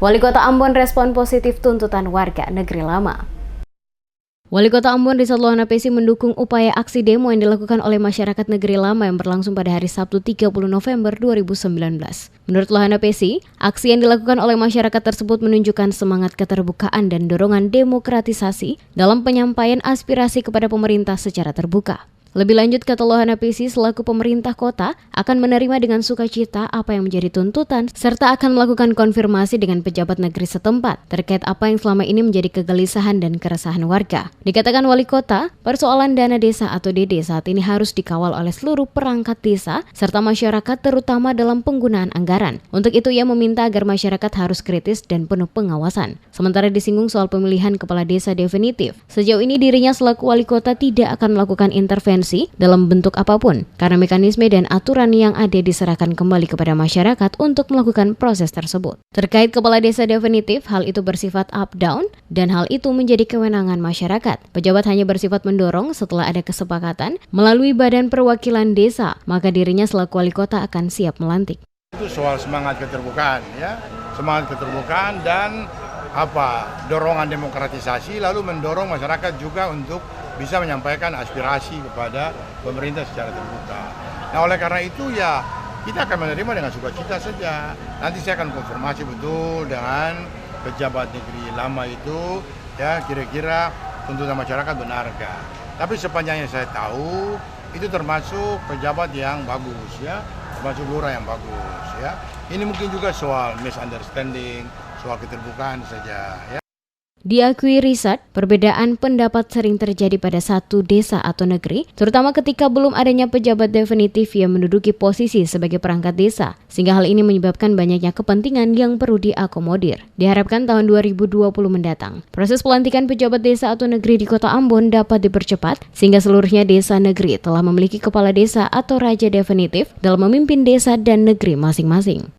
Wali Kota Ambon respon positif tuntutan warga negeri lama. Wali Kota Ambon Rizal Lohanapesi mendukung upaya aksi demo yang dilakukan oleh masyarakat negeri lama yang berlangsung pada hari Sabtu 30 November 2019. Menurut Lohanapesi, aksi yang dilakukan oleh masyarakat tersebut menunjukkan semangat keterbukaan dan dorongan demokratisasi dalam penyampaian aspirasi kepada pemerintah secara terbuka. Lebih lanjut, kata Lohanapesi, selaku pemerintah kota akan menerima dengan sukacita apa yang menjadi tuntutan serta akan melakukan konfirmasi dengan pejabat negeri setempat terkait apa yang selama ini menjadi kegelisahan dan keresahan warga. Dikatakan wali kota, persoalan dana desa atau DD saat ini harus dikawal oleh seluruh perangkat desa serta masyarakat terutama dalam penggunaan anggaran. Untuk itu ia meminta agar masyarakat harus kritis dan penuh pengawasan. Sementara disinggung soal pemilihan kepala desa definitif, sejauh ini dirinya selaku wali kota tidak akan melakukan intervensi dalam bentuk apapun, karena mekanisme dan aturan yang ada diserahkan kembali kepada masyarakat untuk melakukan proses tersebut. Terkait kepala desa definitif, hal itu bersifat up-down dan hal itu menjadi kewenangan masyarakat. Pejabat hanya bersifat mendorong setelah ada kesepakatan melalui badan perwakilan desa, maka dirinya selaku wali kota akan siap melantik. Itu soal semangat keterbukaan, ya, semangat keterbukaan dan dorongan demokratisasi, lalu mendorong masyarakat juga untuk bisa menyampaikan aspirasi kepada pemerintah secara terbuka. Nah, oleh karena itu ya kita akan menerima dengan sukacita saja. Nanti saya akan konfirmasi betul dengan pejabat negeri lama itu, ya kira-kira tuntutan masyarakat benarkah. Tapi sepanjang yang saya tahu itu termasuk pejabat yang bagus, ya, termasuk lurah yang bagus, ya. Ini mungkin juga soal misunderstanding, soal keterbukaan saja, ya. Diakui riset, perbedaan pendapat sering terjadi pada satu desa atau negeri, terutama ketika belum adanya pejabat definitif yang menduduki posisi sebagai perangkat desa, sehingga hal ini menyebabkan banyaknya kepentingan yang perlu diakomodir. Diharapkan tahun 2020 mendatang, proses pelantikan pejabat desa atau negeri di Kota Ambon dapat dipercepat, sehingga seluruhnya desa negeri telah memiliki kepala desa atau raja definitif dalam memimpin desa dan negeri masing-masing.